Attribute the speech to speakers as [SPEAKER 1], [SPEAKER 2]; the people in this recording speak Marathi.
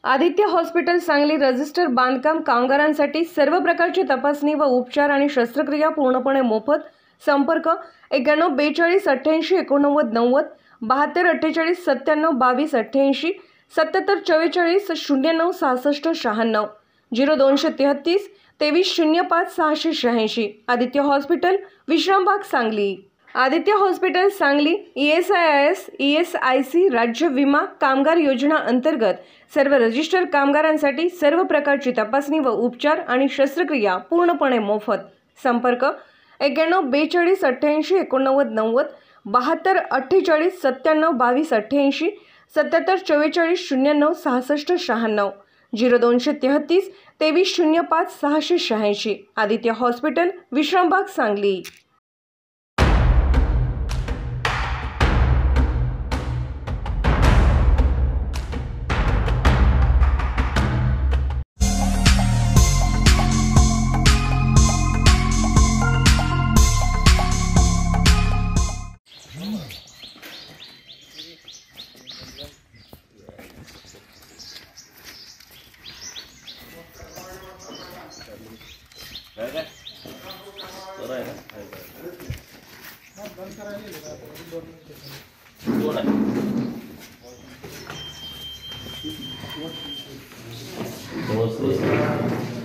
[SPEAKER 1] आदित्य हॉस्पिटल सांगली रजिस्टर बांधकाम कामगारांसाठी सर्व प्रकारची तपासणी व उपचार आणि शस्त्रक्रिया पूर्णपणे मोफत। संपर्क 91 42 88 89 90 72 48 97 22 88 77 44 09 66 96 0233 23 05 686। Aditya hospital Vishrambag Sangli. Aditya hospital Sangli ESIS ESIC राज्य विमा कामगार योजना अंतर्गत सर्व रजिस्टर कामगारांसाठी सर्व प्रकारची तपासणी व उपचार आणि शस्त्रक्रिया पूर्णपणे मोफत। संपर्क 91 42 88 89 90 72 48 97 22 88 77 44 09 66 96 0233 23 05 686। आदित्य हॉस्पिटल विश्रामबाग सांगली।
[SPEAKER 2] दोस्त